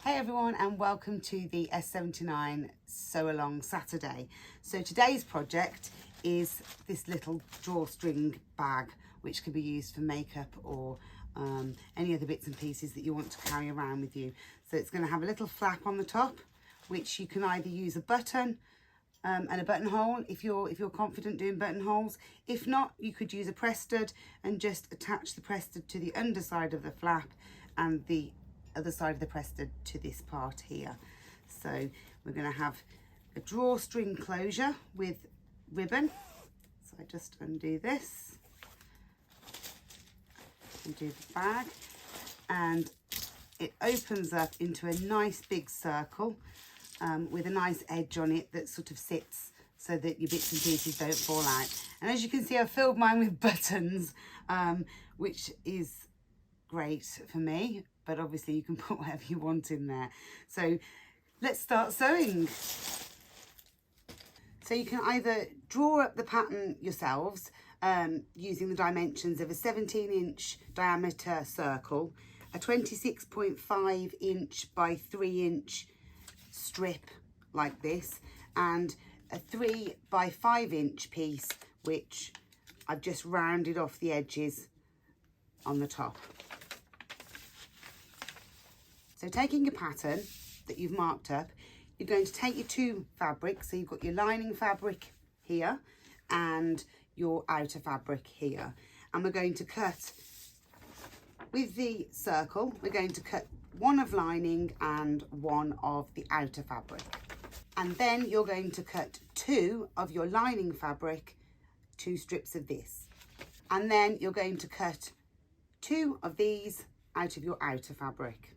Hey everyone, and welcome to the S79 Sew Along Saturday. So today's project is this little drawstring bag, which can be used for makeup or any other bits and pieces that you want to carry around with you. So it's going to have a little flap on the top, which you can either use a button and a buttonhole if you're confident doing buttonholes. If not, you could use a press stud and just attach the press stud to the underside of the flap and the other side of the press stud to this part here. So we're going to have a drawstring closure with ribbon. So I just undo this, undo the bag, and it opens up into a nice big circle with a nice edge on it that sort of sits so that your bits and pieces don't fall out. And as you can see, I've filled mine with buttons, which is great for me, but obviously you can put whatever you want in there. So let's start sewing. So you can either draw up the pattern yourselves using the dimensions of a 17-inch diameter circle, a 26.5 inch by 3 inch strip like this, and a 3 by 5 inch piece, which I've just rounded off the edges on the top. So taking your pattern that you've marked up, you're going to take your two fabrics. So you've got your lining fabric here and your outer fabric here. And we're going to cut with the circle, we're going to cut one of lining and one of the outer fabric. And then you're going to cut two of your lining fabric, two strips of this. And then you're going to cut two of these out of your outer fabric.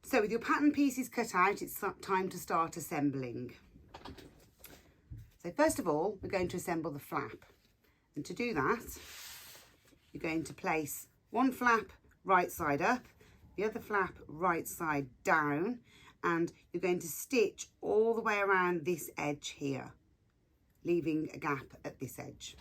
So with your pattern pieces cut out, it's time to start assembling. So first of all, we're going to assemble the flap. And to do that, you're going to place one flap right side up, the other flap right side down, and you're going to stitch all the way around this edge here, leaving a gap at this edge.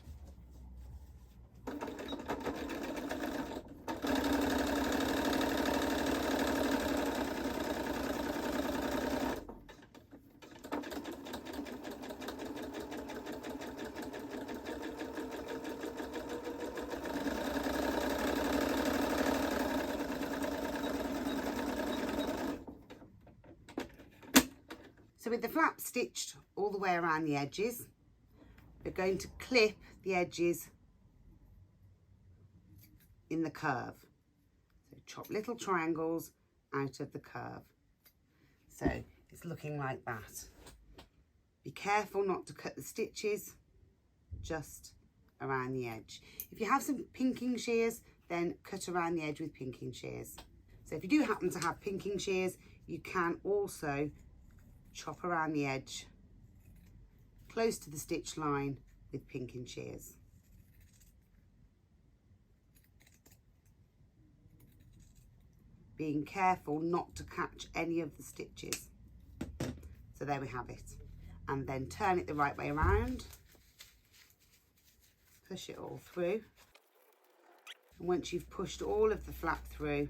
So with the flap stitched all the way around the edges, we're going to clip the edges in the curve. So chop little triangles out of the curve. So it's looking like that. Be careful not to cut the stitches just around the edge. If you have some pinking shears, then cut around the edge with pinking shears. So if you do happen to have pinking shears, you can also chop around the edge close to the stitch line with pinking shears. Being careful not to catch any of the stitches. So there we have it. And then turn it the right way around. Push it all through. And once you've pushed all of the flap through,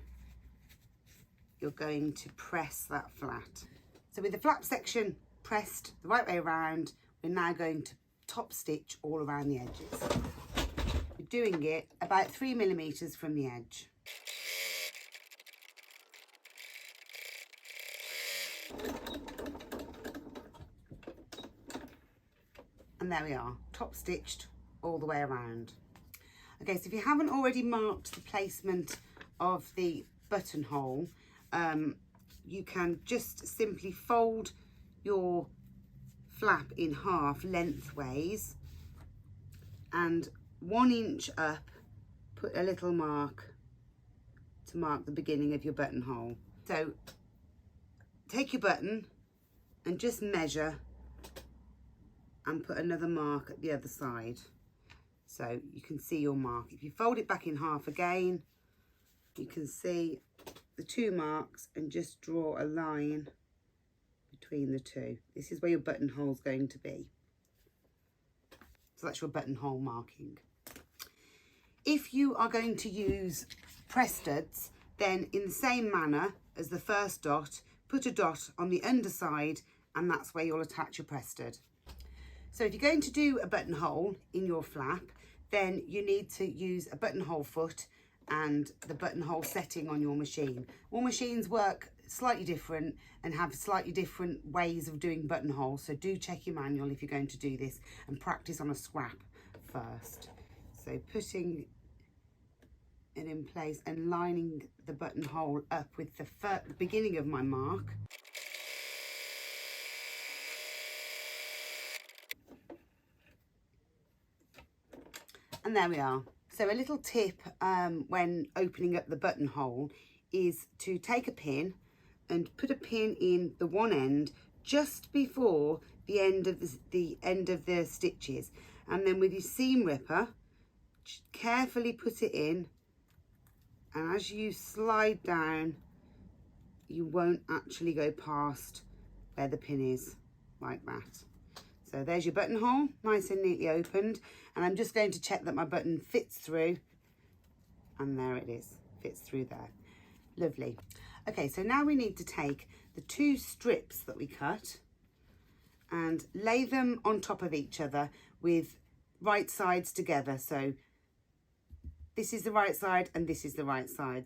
you're going to press that flat. So with the flap section pressed the right way around, we're now going to top stitch all around the edges. We're doing it about 3 millimeters from the edge. And there we are, top stitched all the way around. Okay, so if you haven't already marked the placement of the buttonhole, you can just simply fold your flap in half lengthways, and 1 inch up, put a little mark to mark the beginning of your buttonhole. So take your button and just measure and put another mark at the other side, so you can see your mark. If you fold it back in half again, you can see the 2 marks and just draw a line between the 2. This is where your buttonhole is going to be. So that's your buttonhole marking. If you are going to use press studs, then in the same manner as the first dot, put a dot on the underside, and that's where you'll attach your press stud. So if you're going to do a buttonhole in your flap, then you need to use a buttonhole foot and the buttonhole setting on your machine. All machines work slightly different and have slightly different ways of doing buttonholes, so do check your manual if you're going to do this and practice on a scrap first. So putting it in place and lining the buttonhole up with the beginning of my mark. And there we are. So a little tip when opening up the buttonhole is to take a pin and put a pin in the one end just before the end of the stitches, and then with your seam ripper carefully put it in, and as you slide down you won't actually go past where the pin is, like that. So there's your buttonhole, nice and neatly opened, and I'm just going to check that my button fits through, and there it is, fits through there. Lovely. Okay, so now we need to take the 2 strips that we cut and lay them on top of each other with right sides together. So this is the right side and this is the right side.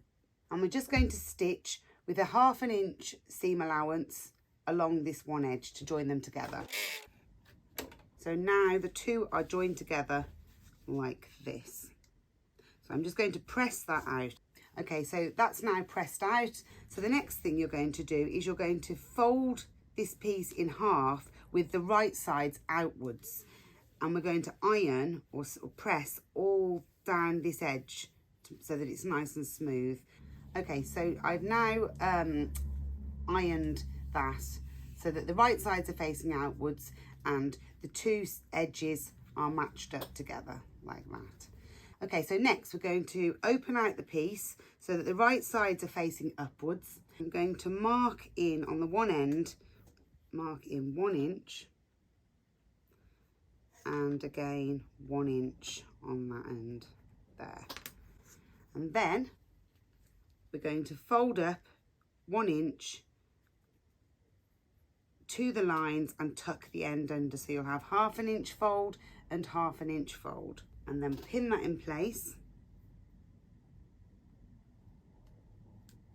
And we're just going to stitch with a 1/2 inch seam allowance along this one edge to join them together. So now the 2 are joined together like this. So I'm just going to press that out. Okay, so that's now pressed out. So the next thing you're going to do is you're going to fold this piece in half with the right sides outwards. And we're going to iron or press all down this edge so that it's nice and smooth. Okay, so I've now ironed that so that the right sides are facing outwards and the 2 edges are matched up together like that. Okay, so next we're going to open out the piece so that the right sides are facing upwards. I'm going to mark in on the one end, mark in 1 inch, and again 1 inch on that end there. And then we're going to fold up 1 inch to the lines and tuck the end under, so you'll have 1/2 inch fold and 1/2 inch fold, and then pin that in place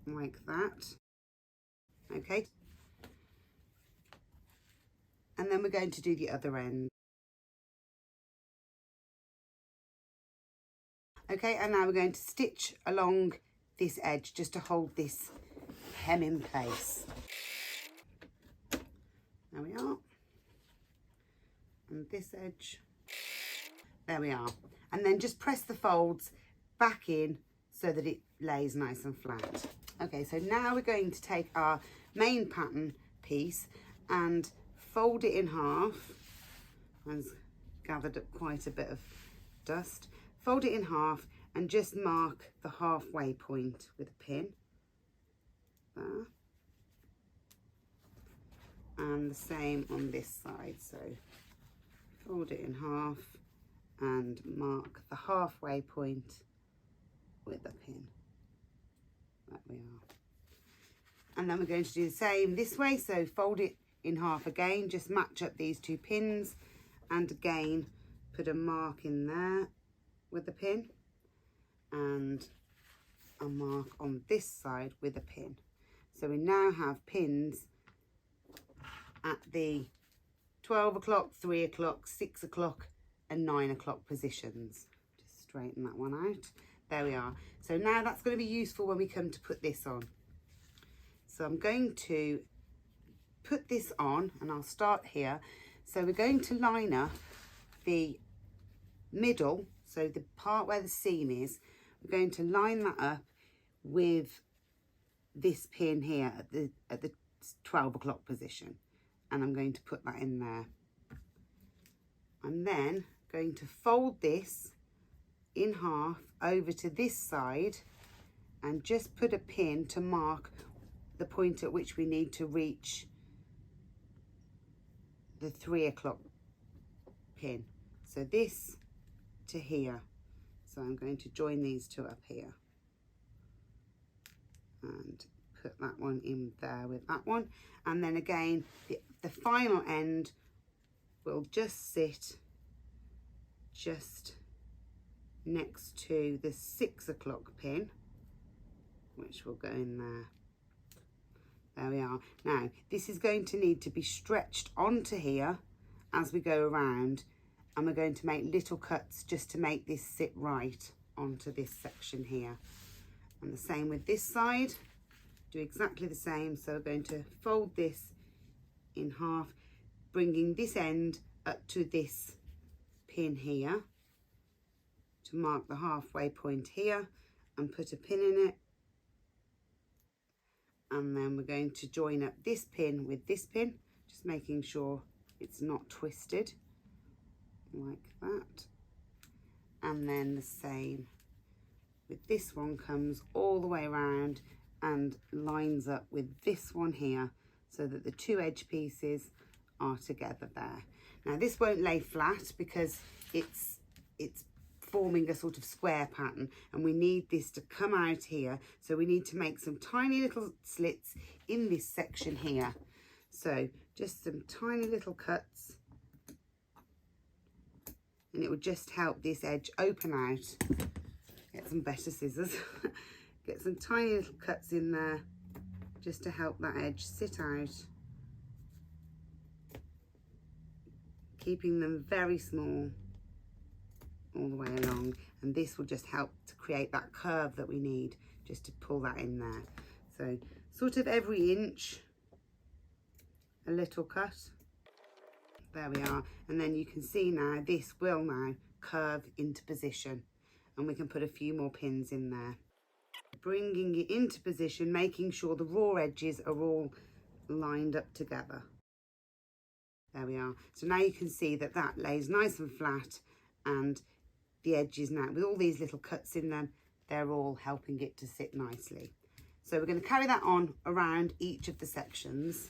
like that. Okay, and then we're going to do the other end. Okay, and now we're going to stitch along this edge just to hold this hem in place. There we are. And this edge. There we are. And then just press the folds back in so that it lays nice and flat. Okay, so now we're going to take our main pattern piece and fold it in half. I've gathered up quite a bit of dust. Fold it in half and just mark the halfway point with a pin. There. And the same on this side. So fold it in half and mark the halfway point with a pin. There we are. And then we're going to do the same this way. So fold it in half again, just match up these two pins, and again put a mark in there with a pin and a mark on this side with a pin. So we now have pins at the 12 o'clock, 3 o'clock, 6 o'clock and 9 o'clock positions. Just straighten that one out. There we are. So now that's going to be useful when we come to put this on. So I'm going to put this on and I'll start here. So we're going to line up the middle, so the part where the seam is, we're going to line that up with this pin here at the 12 o'clock position, and I'm going to put that in there. I'm then going to fold this in half over to this side and just put a pin to mark the point at which we need to reach the 3 o'clock pin. So this to here. So I'm going to join these two up here and put that one in there with that one. And then again, the final end will just sit just next to the 6 o'clock pin, which will go in there. There we are. Now, this is going to need to be stretched onto here as we go around, and we're going to make little cuts just to make this sit right onto this section here. And the same with this side, do exactly the same. So we're going to fold this in half, bringing this end up to this pin here to mark the halfway point here, and put a pin in it. And then we're going to join up this pin with this pin, just making sure it's not twisted like that. And then the same with this one, comes all the way around and lines up with this one here, so that the two edge pieces are together there. Now this won't lay flat because it's forming a sort of square pattern, and we need this to come out here. So we need to make some tiny little slits in this section here. So just some tiny little cuts, and it would just help this edge open out. Get some better scissors. Get some tiny little cuts in there just to help that edge sit out, keeping them very small all the way along, and this will just help to create that curve that we need, just to pull that in there. So sort of every inch a little cut. There we are. And then you can see now this will now curve into position, and we can put a few more pins in there, bringing it into position, making sure the raw edges are all lined up together. There we are. So now you can see that that lays nice and flat, and the edges now, with all these little cuts in them, they're all helping it to sit nicely. So we're going to carry that on around each of the sections.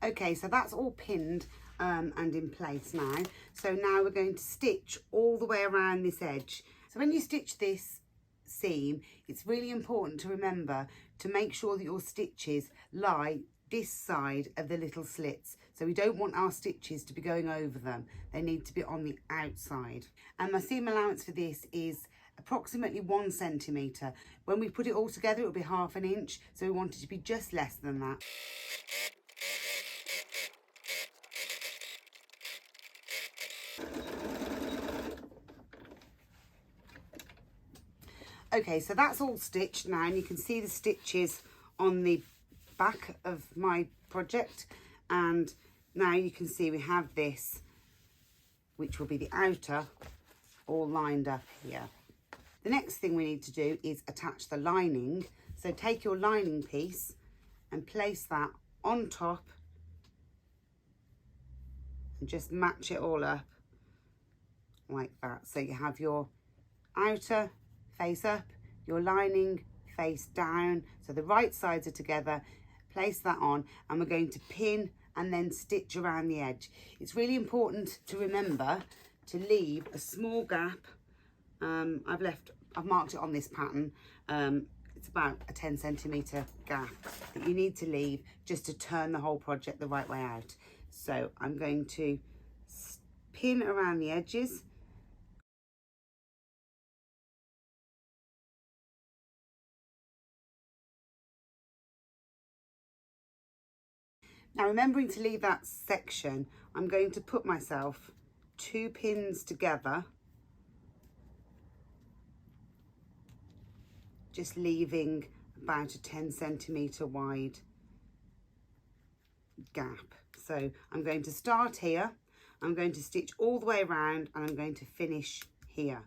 Okay, so that's all pinned and in place now. So now we're going to stitch all the way around this edge. So when you stitch this seam, it's really important to remember to make sure that your stitches lie this side of the little slits. So we don't want our stitches to be going over them. They need to be on the outside. And my seam allowance for this is approximately 1 centimetre. When we put it all together, it'll be 1/2 inch. So we want it to be just less than that. Okay, so that's all stitched now, and you can see the stitches on the back of my project. And now you can see we have this, which will be the outer, all lined up here. The next thing we need to do is attach the lining. So take your lining piece and place that on top and just match it all up like that. So you have your outer face up, your lining face down, so the right sides are together. Place that on, and we're going to pin and then stitch around the edge. It's really important to remember to leave a small gap. I've marked it on this pattern. It's about a 10 centimetre gap that you need to leave just to turn the whole project the right way out. So I'm going to pin around the edges. Now, remembering to leave that section, I'm going to put myself 2 pins together, just leaving about a 10 centimetre wide gap. So I'm going to start here, I'm going to stitch all the way around, and I'm going to finish here.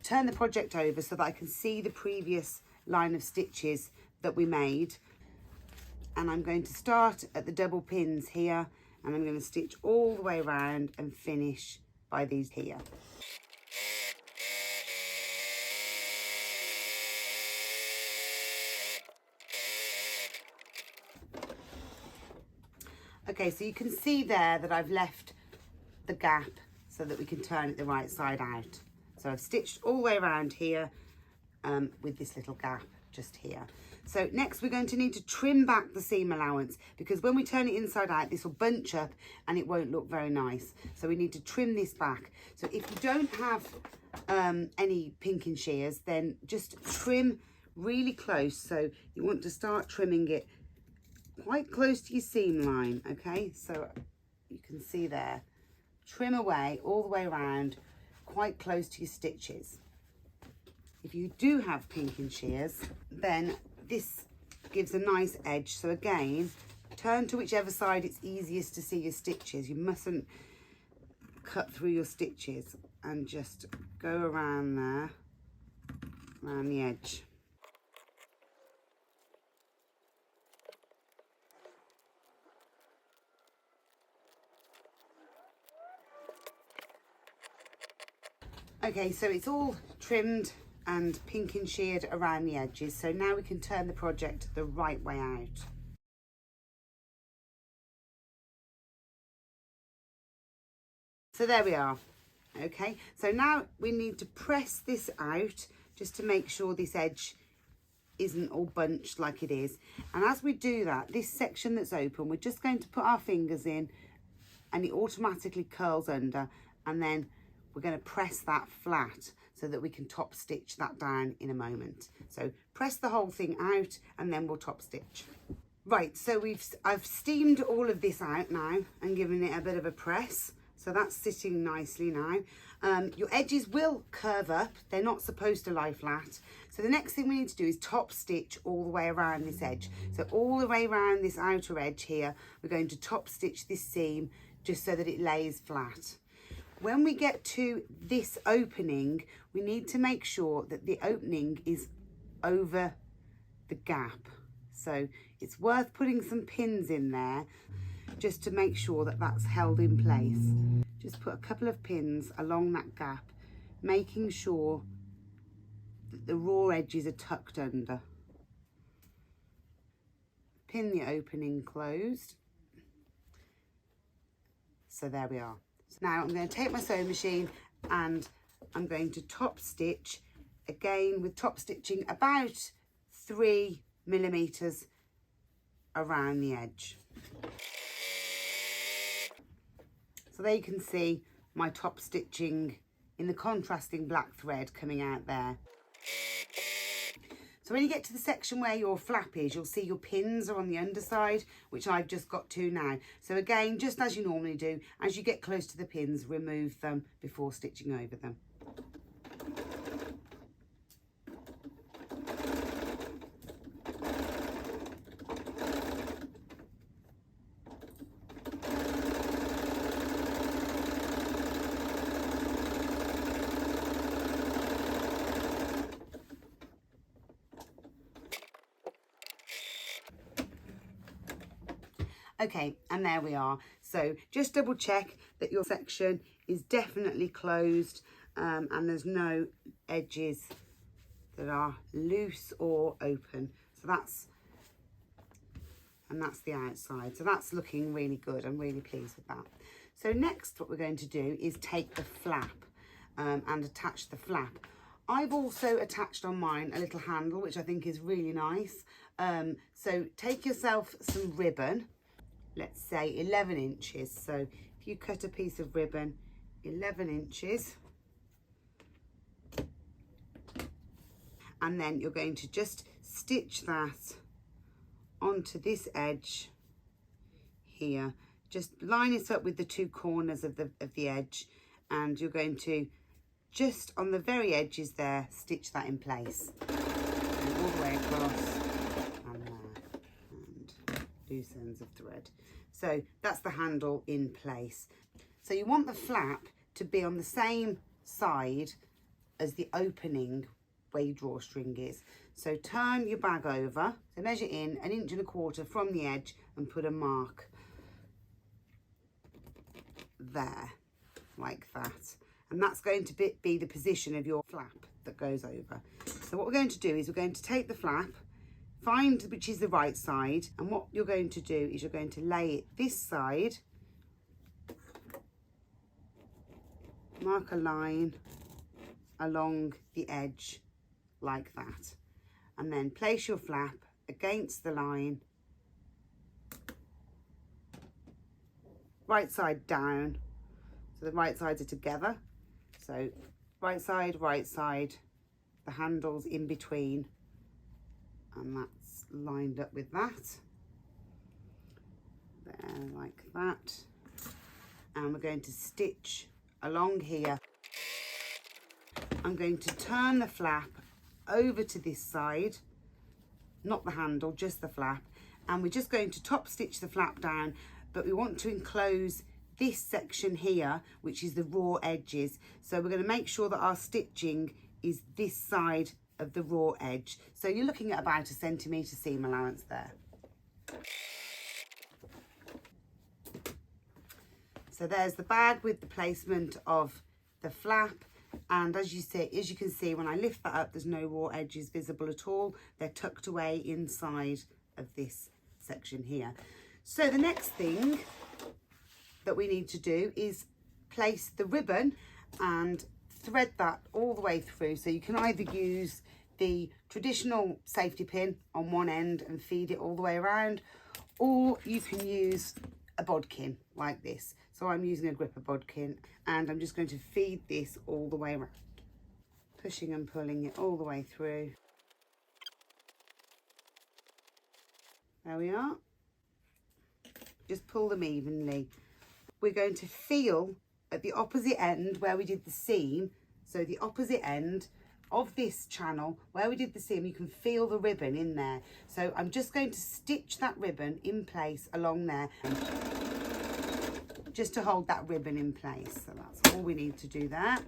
Turn the project over so that I can see the previous line of stitches that we made. And I'm going to start at the double pins here, and I'm going to stitch all the way around and finish by these here. Okay, so you can see there that I've left the gap so that we can turn it the right side out. So I've stitched all the way around here with this little gap just here. So next we're going to need to trim back the seam allowance, because when we turn it inside out, this will bunch up and it won't look very nice. So we need to trim this back. So if you don't have any pinking shears, then just trim really close. So you want to start trimming it quite close to your seam line, okay? So you can see there, trim away all the way around, quite close to your stitches. If you do have pinking shears, then this gives a nice edge. So again, turn to whichever side it's easiest to see your stitches. You mustn't cut through your stitches, and just go around there, around the edge. Okay, so it's all trimmed and pinking sheared around the edges. So now we can turn the project the right way out. So there we are. Okay, so now we need to press this out just to make sure this edge isn't all bunched like it is. And as we do that, this section that's open, we're just going to put our fingers in, and it automatically curls under, and then we're going to press that flat so that we can top stitch that down in a moment. So press the whole thing out, and then we'll top stitch. Right, so I've steamed all of this out now and given it a bit of a press. So that's sitting nicely now. Your edges will curve up. They're not supposed to lie flat. So the next thing we need to do is top stitch all the way around this edge. So all the way around this outer edge here, we're going to top stitch this seam just so that it lays flat. When we get to this opening, we need to make sure that the opening is over the gap. So it's worth putting some pins in there just to make sure that that's held in place. Just put a couple of pins along that gap, making sure that the raw edges are tucked under. Pin the opening closed. So there we are. So now I'm going to take my sewing machine and I'm going to top stitch, again with top stitching about 3 millimeters around the edge. So there you can see my top stitching in the contrasting black thread coming out there. So when you get to the section where your flap is, you'll see your pins are on the underside, which I've just got to now. So again, just as you normally do, as you get close to the pins, remove them before stitching over them. Okay, and there we are. So just double check that your section is definitely closed and there's no edges that are loose or open. So that's the outside. So that's looking really good. I'm really pleased with that. So next what we're going to do is take the flap and attach the flap. I've also attached on mine a little handle, which I think is really nice. So take yourself some ribbon. Let's say 11 inches. So if you cut a piece of ribbon 11 inches, and then you're going to just stitch that onto this edge here. Just line it up with the two corners of the edge, and you're going to just on the very edges there stitch that in place, and all the way across and there, and loose ends of thread. So that's the handle in place. So you want the flap to be on the same side as the opening where your drawstring is. So turn your bag over, so measure in 1.25 inches from the edge and put a mark there, like that. And that's going to be the position of your flap that goes over. So what we're going to do is we're going to take the flap, find which is the right side, and what you're going to do is you're going to lay it this side, mark a line along the edge like that, and then place your flap against the line, right side down, so the right sides are together. So right side, the handles in between, and that's lined up with that there, like that. And we're going to stitch along here. I'm going to turn the flap over to this side, not the handle, just the flap, and we're just going to top stitch the flap down, but we want to enclose this section here, which is the raw edges. So we're going to make sure that our stitching is this side of the raw edge. So you're looking at about 1 centimetre seam allowance there. So there's the bag with the placement of the flap, and as you can see, when I lift that up, there's no raw edges visible at all. They're tucked away inside of this section here. So the next thing that we need to do is place the ribbon and thread that all the way through. So you can either use the traditional safety pin on one end and feed it all the way around, or you can use a bodkin like this. So I'm using a gripper bodkin, and I'm just going to feed this all the way around, pushing and pulling it all the way through. There we are. Just pull them evenly. We're going to feel at the opposite end where we did the seam, so the opposite end of this channel where we did the seam, you can feel the ribbon in there. So I'm just going to stitch that ribbon in place along there, just to hold that ribbon in place. So that's all we need to do there.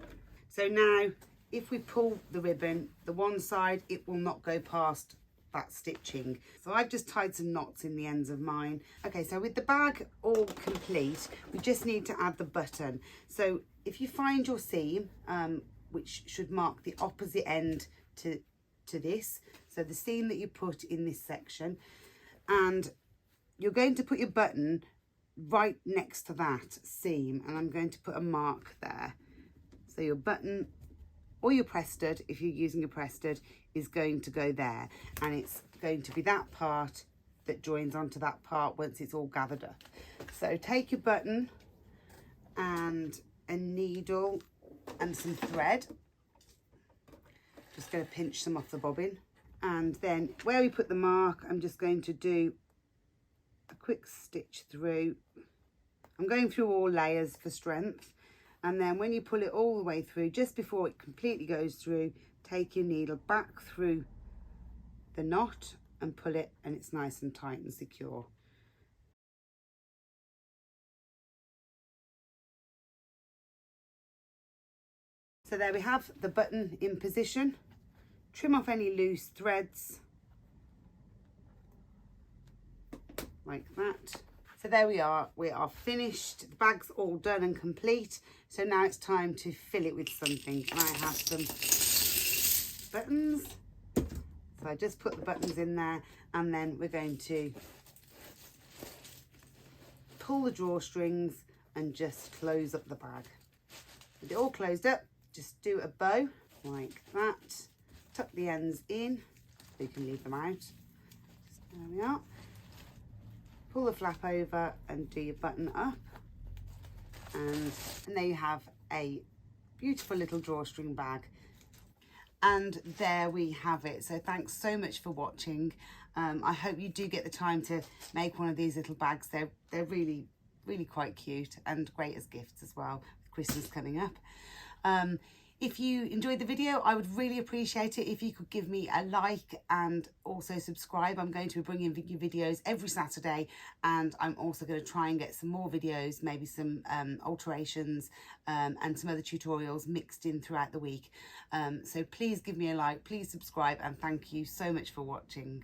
So now if we pull the ribbon, the one side, it will not go past that stitching. So I've just tied some knots in the ends of mine. Okay, so with the bag all complete, we just need to add the button. So if you find your seam, which should mark the opposite end to this, so the seam that you put in this section, and you're going to put your button right next to that seam, and I'm going to put a mark there. So your button or your press stud, if you're using a press stud, is going to go there, and it's going to be that part that joins onto that part once it's all gathered up. So take your button and a needle and some thread. Just going to pinch some off the bobbin, and then where we put the mark, I'm just going to do a quick stitch through. I'm going through all layers for strength, and then when you pull it all the way through, just before it completely goes through, take your needle back through the knot and pull it, and it's nice and tight and secure. So there we have the button in position. Trim off any loose threads like that. So there we are finished. The bag's all done and complete. So now it's time to fill it with something, and I have some buttons. So I just put the buttons in there, and then we're going to pull the drawstrings and just close up the bag. With it all closed up, just do a bow like that. Tuck the ends in, you can leave them out. There we are. Pull the flap over and do your button up, and there you have a beautiful little drawstring bag. And there we have it. So thanks so much for watching. I hope you do get the time to make one of these little bags. They're really quite cute and great as gifts as well, with Christmas coming up. If you enjoyed the video, I would really appreciate it if you could give me a like and also subscribe. I'm going to be bringing you videos every Saturday, and I'm also going to try and get some more videos, maybe some alterations and some other tutorials mixed in throughout the week. So please give me a like, please subscribe, and thank you so much for watching.